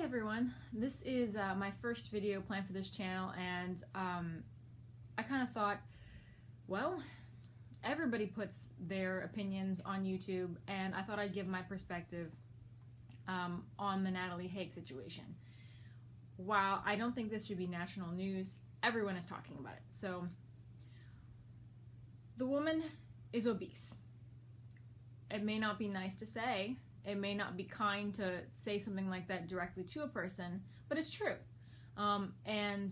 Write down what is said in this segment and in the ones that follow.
everyone, this is my first video planned for this channel, and I kind of thought, well, everybody puts their opinions on YouTube, and I thought I'd give my perspective on the Natalie Hage situation. While I don't think this should be national news, everyone is talking about it. So, the woman is obese. It may not be nice to say, it may not be kind to say something like that directly to a person, but it's true. And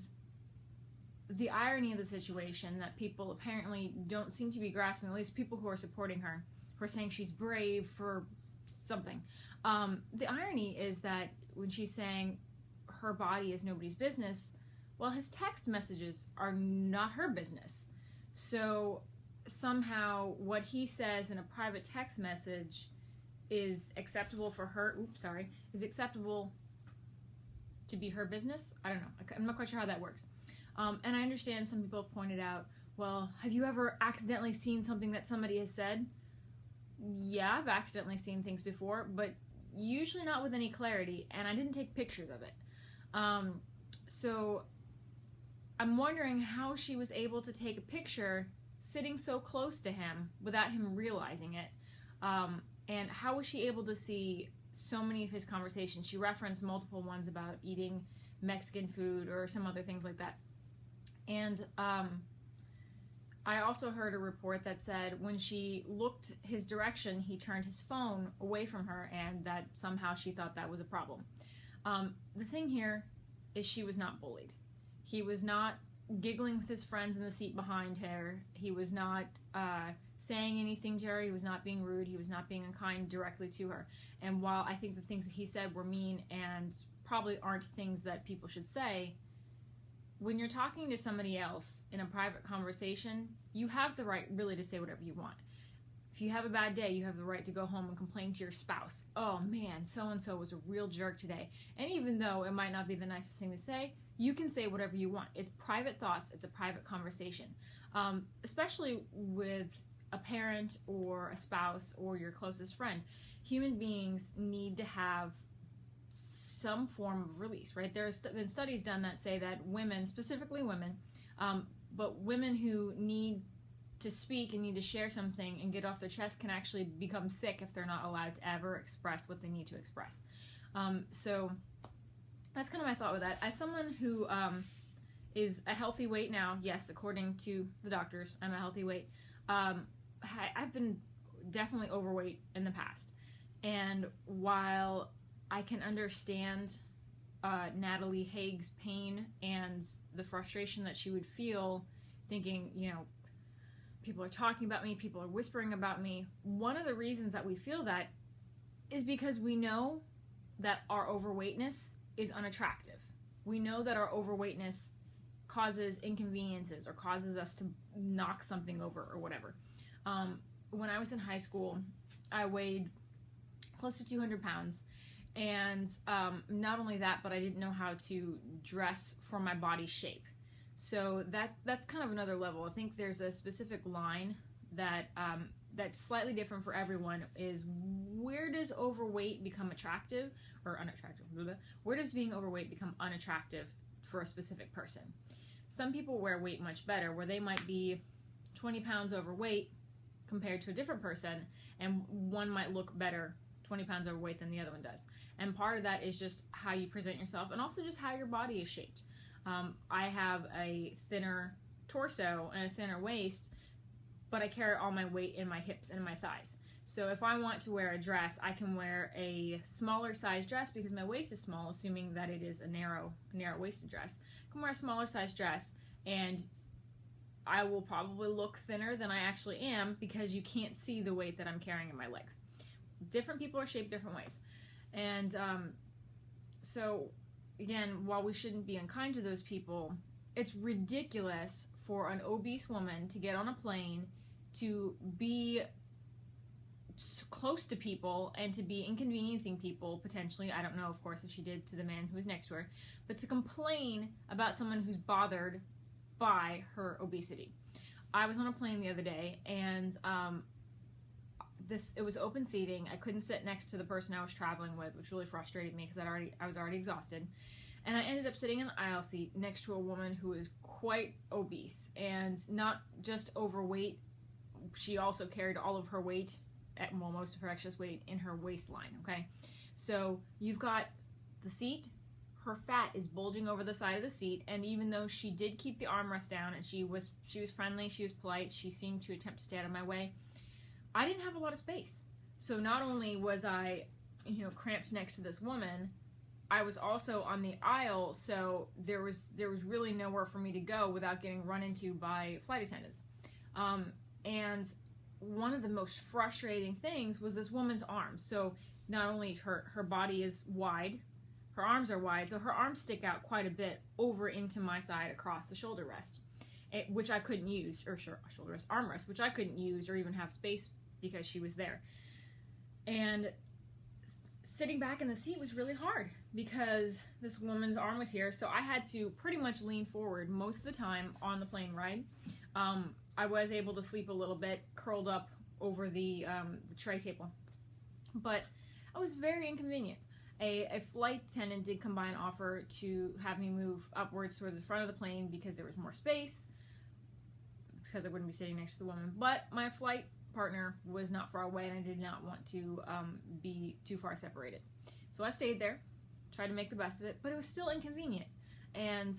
the irony of the situation that people apparently don't seem to be grasping, at least people who are supporting her, who are saying she's brave for something. The irony is that when she's saying her body is nobody's business, well, his text messages are not her business. So somehow what he says in a private text message is acceptable for her, is acceptable to be her business? I don't know. I'm not quite sure how that works. And I understand some people have pointed out, well, have you ever accidentally seen something that somebody has said? Yeah, I've accidentally seen things before, but usually not with any clarity, and I didn't take pictures of it. So I'm wondering how she was able to take a picture sitting so close to him without him realizing it. And how was she able to see so many of his conversations? She referenced multiple ones about eating Mexican food or some other things like that. And I also heard a report that said when she looked his direction, he turned his phone away from her, and that somehow she thought that was a problem. The thing here is she was not bullied. He was not giggling with his friends in the seat behind her. He was not saying anything to her. He was not being rude. He was not being unkind directly to her. And while I think the things that he said were mean and probably aren't things that people should say, when you're talking to somebody else in a private conversation, you have the right really to say whatever you want. If you have a bad day, you have the right to go home and complain to your spouse. Oh man, so-and-so was a real jerk today. And even though it might not be the nicest thing to say, you can say whatever you want. It's private thoughts. It's a private conversation. Especially with a parent or a spouse or your closest friend. Human beings need to have some form of release, right? There's been studies done that say that women, specifically women, but women who need to speak and need to share something and get off their chest can actually become sick if they're not allowed to ever express what they need to express. So that's kind of my thought with that. As someone who is a healthy weight now, yes, according to the doctors, I'm a healthy weight. I've been definitely overweight in the past. And while I can understand Natalie Hage's pain and the frustration that she would feel thinking, you know, people are talking about me, people are whispering about me, one of the reasons that we feel that is because we know that our overweightness is unattractive. We know that our overweightness causes inconveniences or causes us to knock something over or whatever. When I was in high school, I weighed close to 200 pounds. And not only that, but I didn't know how to dress for my body shape. So that's kind of another level. I think there's a specific line that that's slightly different for everyone. Is where does overweight become attractive or unattractive? Where does being overweight become unattractive for a specific person? Some people wear weight much better, where they might be 20 pounds overweight compared to a different person, and one might look better 20 pounds overweight than the other one does. And part of that is just how you present yourself and also just how your body is shaped. I have a thinner torso and a thinner waist, but I carry all my weight in my hips and my thighs. So if I want to wear a dress, I can wear a smaller size dress because my waist is small, assuming that it is a narrow waisted dress. I can wear a smaller size dress and I will probably look thinner than I actually am because you can't see the weight that I'm carrying in my legs. Different people are shaped different ways. And so, again, while we shouldn't be unkind to those people, it's ridiculous for an obese woman to get on a plane, to be close to people, and to be inconveniencing people, potentially. I don't know, of course, if she did to the man who was next to her, but to complain about someone who's bothered by her obesity. I was on a plane the other day, and it was open seating. I couldn't sit next to the person I was traveling with, which really frustrated me because I was already exhausted. And I ended up sitting in the aisle seat next to a woman who is quite obese, and not just overweight. She also carried all of her weight, most of her excess weight, in her waistline, okay? So you've got the seat, her fat is bulging over the side of the seat, and even though she did keep the armrest down, and she was friendly, she was polite, she seemed to attempt to stay out of my way, I didn't have a lot of space. So not only was I, cramped next to this woman, I was also on the aisle, so there was really nowhere for me to go without getting run into by flight attendants. And one of the most frustrating things was this woman's arms. So not only her body is wide, her arms are wide, so her arms stick out quite a bit over into my side across the shoulder rest, which I couldn't use, or shoulder rest, armrest, which I couldn't use or even have space because she was there. And sitting back in the seat was really hard because this woman's arm was here, so I had to pretty much lean forward most of the time on the plane ride. I was able to sleep a little bit, curled up over the tray table, but it was very inconvenient. A flight attendant did come by and offer to have me move upwards towards the front of the plane because there was more space, because I wouldn't be sitting next to the woman, but my flight partner was not far away and I did not want to be too far separated. So I stayed there, tried to make the best of it, but it was still inconvenient. And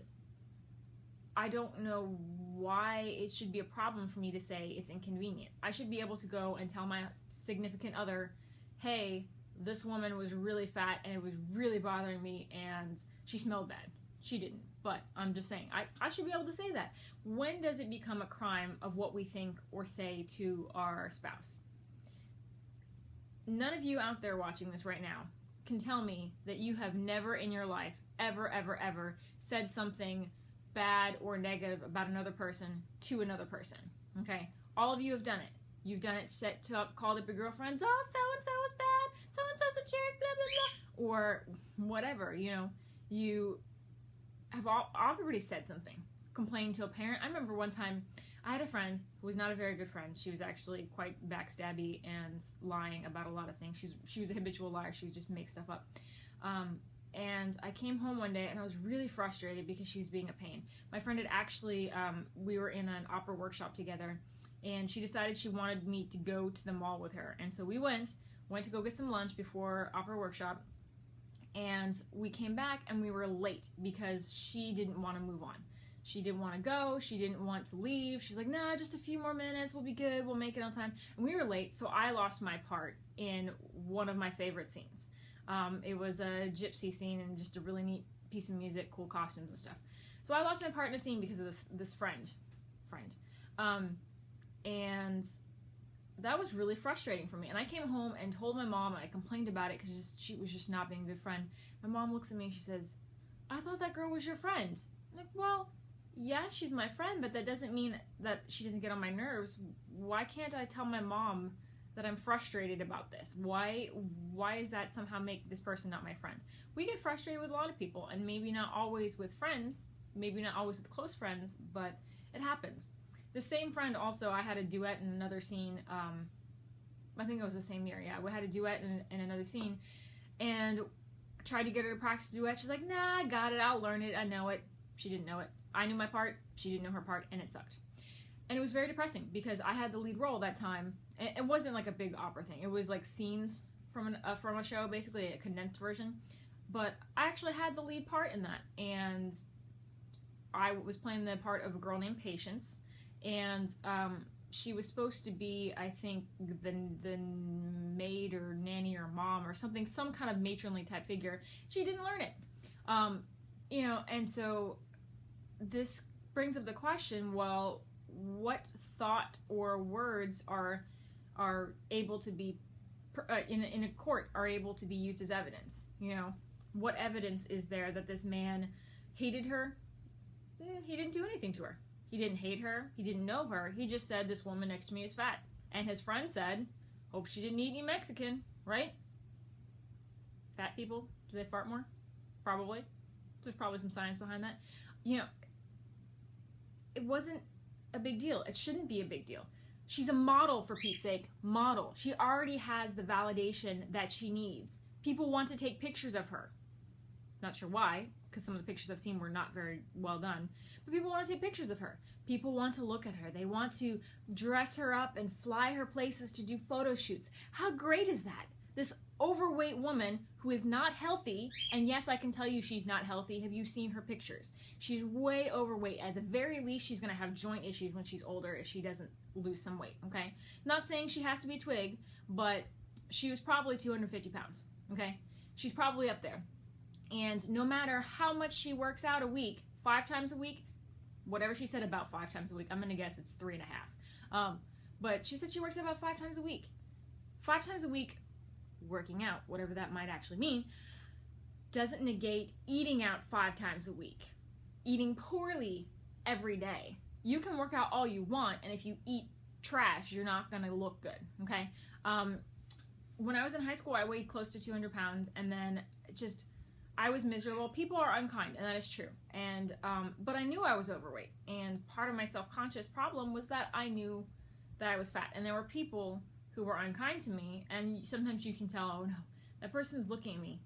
I don't know why it should be a problem for me to say it's inconvenient. I should be able to go and tell my significant other, hey, this woman was really fat and it was really bothering me and she smelled bad. She didn't, but I'm just saying, I should be able to say that. When does it become a crime of what we think or say to our spouse? None of you out there watching this right now can tell me that you have never in your life, ever said something bad or negative about another person to another person, okay? All of you have done it. You've done it, called up your girlfriends, oh, so-and-so is bad, so-and-so's a jerk, blah, blah, blah, or whatever, you have everybody said something, complained to a parent. I remember one time I had a friend who was not a very good friend. She was actually quite backstabby and lying about a lot of things. She was a habitual liar. She would just make stuff up. And I came home one day and I was really frustrated because she was being a pain. My friend had actually, we were in an opera workshop together, and she decided she wanted me to go to the mall with her. And so we went to go get some lunch before opera workshop, and we came back and we were late because she didn't want to move on. She didn't want to go. She didn't want to leave. She's like, nah, just a few more minutes. We'll be good. We'll make it on time. And we were late, so I lost my part in one of my favorite scenes. It was a gypsy scene and just a really neat piece of music, cool costumes and stuff. So I lost my part in a scene because of this friend. And that was really frustrating for me. And I came home and told my mom, and I complained about it because she was just not being a good friend. My mom looks at me and she says, I thought that girl was your friend. I'm like, well, yeah, she's my friend, but that doesn't mean that she doesn't get on my nerves. Why can't I tell my mom that I'm frustrated about this? Why does that somehow make this person not my friend? We get frustrated with a lot of people, and maybe not always with friends, maybe not always with close friends, but it happens. The same friend also, I had a duet in another scene, I think it was the same year, yeah, we had a duet in another scene, and tried to get her to practice the duet. She's like, nah, I got it, I'll learn it, I know it. She didn't know it. I knew my part, she didn't know her part, and it sucked. And it was very depressing because I had the lead role that time. It wasn't like a big opera thing. It was like scenes from a show, basically a condensed version. But I actually had the lead part in that, and I was playing the part of a girl named Patience, and she was supposed to be, I think, the maid or nanny or mom or something, some kind of matronly type figure. She didn't learn it, and so this brings up the question: well, what thought or words are able to be in a court are able to be used as evidence? What evidence is there that this man hated her? He didn't do anything to her. He didn't hate her. He didn't know her. He just said, this woman next to me is fat. And his friend said, hope she didn't eat any Mexican, right? Fat people, do they fart more? Probably. There's probably some science behind that. It wasn't a big deal. It shouldn't be a big deal. She's a model, for Pete's sake. Model. She already has the validation that she needs. People want to take pictures of her. Not sure why, because some of the pictures I've seen were not very well done. But people want to take pictures of her. People want to look at her. They want to dress her up and fly her places to do photo shoots. How great is that? This overweight woman who is not healthy, and yes, I can tell you she's not healthy. Have you seen her pictures? She's way overweight. At the very least, she's going to have joint issues when she's older if she doesn't lose some weight, okay? Not saying she has to be twig, but she was probably 250 pounds, okay? She's probably up there. And no matter how much she works out a week, 5 times a week, whatever she said about 5 times a week, I'm going to guess it's 3.5. But she said she works out about 5 times a week. 5 times a week working out, whatever that might actually mean, doesn't negate eating out 5 times a week. Eating poorly every day. You can work out all you want, and if you eat trash, you're not going to look good, okay? When I was in high school, I weighed close to 200 pounds, and then I was miserable. People are unkind, and that is true. And but I knew I was overweight, and part of my self-conscious problem was that I knew that I was fat, and there were people who were unkind to me, and sometimes you can tell, oh no, that person's looking at me.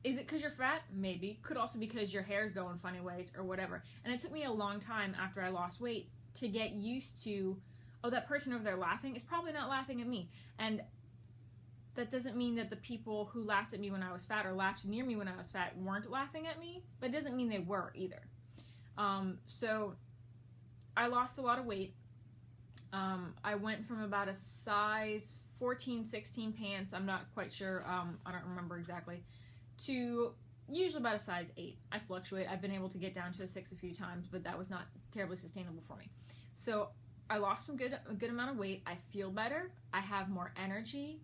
Is it because you're fat? Maybe. Could also be because your hair's going funny ways or whatever. And it took me a long time after I lost weight to get used to, oh, that person over there laughing is probably not laughing at me. And that doesn't mean that the people who laughed at me when I was fat or laughed near me when I was fat weren't laughing at me, but it doesn't mean they were either. So I lost a lot of weight. I went from about a size 14, 16 pants, I'm not quite sure, I don't remember exactly, to usually about a size 8. I fluctuate. I've been able to get down to a 6 a few times, but that was not terribly sustainable for me. So I lost a good amount of weight. I feel better. I have more energy.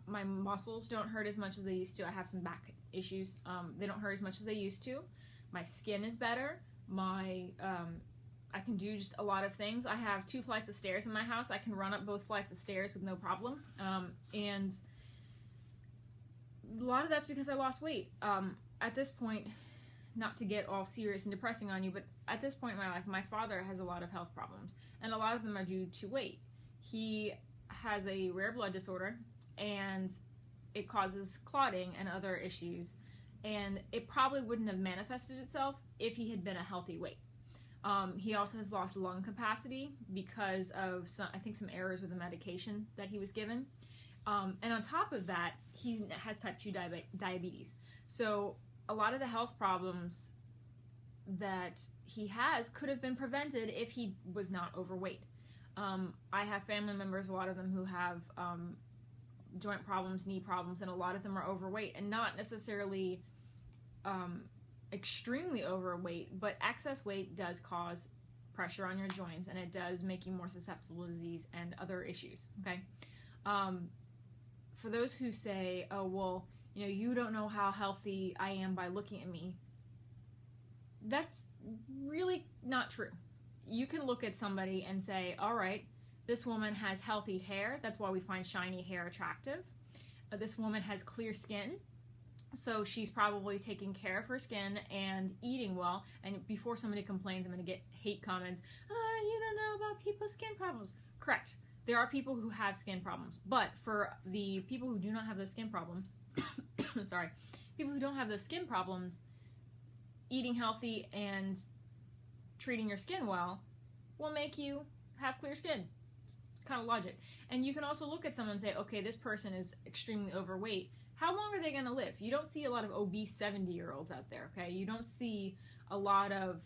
My muscles don't hurt as much as they used to. I have some back issues. They don't hurt as much as they used to. My skin is better. I can do just a lot of things. I have 2 flights of stairs in my house. I can run up both flights of stairs with no problem. And a lot of that's because I lost weight. At this point, not to get all serious and depressing on you, but at this point in my life, my father has a lot of health problems, and a lot of them are due to weight. He has a rare blood disorder, and it causes clotting and other issues, and it probably wouldn't have manifested itself if he had been a healthy weight. He also has lost lung capacity because of I think some errors with the medication that he was given. And on top of that, he has type 2 diabetes. So a lot of the health problems that he has could have been prevented if he was not overweight. I have family members, a lot of them who have joint problems, knee problems, and a lot of them are overweight, and not necessarily extremely overweight, but excess weight does cause pressure on your joints, and it does make you more susceptible to disease and other issues, okay? For those who say, oh, well, you don't know how healthy I am by looking at me, that's really not true. You can look at somebody and say, all right, this woman has healthy hair. That's why we find shiny hair attractive. This woman has clear skin. So she's probably taking care of her skin and eating well. And before somebody complains, I'm going to get hate comments. Oh, you don't know about people's skin problems. Correct. There are people who have skin problems. But for the people who do not have those skin problems, people who don't have those skin problems, eating healthy and treating your skin well will make you have clear skin. It's kind of logic. And you can also look at someone and say, okay, this person is extremely overweight. How long are they going to live? You don't see a lot of obese 70-year-olds out there, okay? You don't see a lot of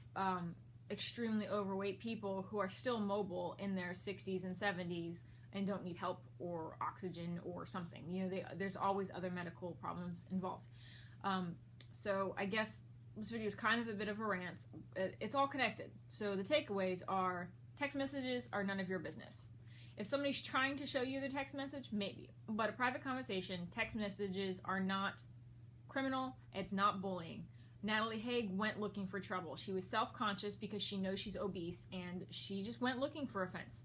extremely overweight people who are still mobile in their 60s and 70s and don't need help or oxygen or something. There's always other medical problems involved. So I guess this video is kind of a bit of a rant. It's all connected. So the takeaways are text messages are none of your business. If somebody's trying to show you their text message, maybe. But a private conversation, text messages are not criminal. It's not bullying. Natalie Hage went looking for trouble. She was self-conscious because she knows she's obese, and she just went looking for offense.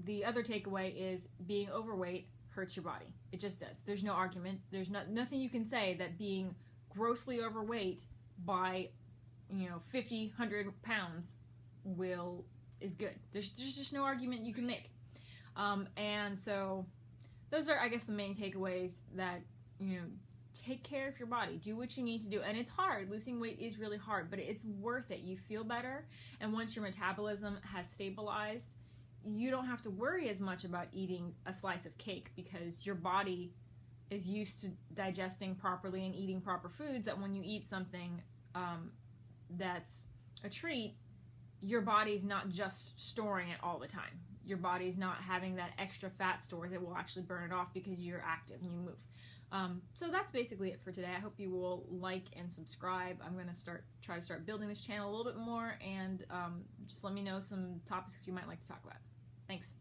The other takeaway is being overweight hurts your body. It just does. There's no argument. There's nothing you can say that being grossly overweight by 50, 100 pounds will is good. There's just no argument you can make. And so those are, I guess, the main takeaways that, take care of your body. Do what you need to do. And it's hard. Losing weight is really hard, but it's worth it. You feel better. And once your metabolism has stabilized, you don't have to worry as much about eating a slice of cake because your body is used to digesting properly and eating proper foods, that when you eat something that's a treat, your body's not just storing it all the time. Your body's not having that extra fat stores. It will actually burn it off because you're active and you move. So that's basically it for today. I hope you will like and subscribe. I'm going to try to start building this channel a little bit more, and just let me know some topics you might like to talk about. Thanks.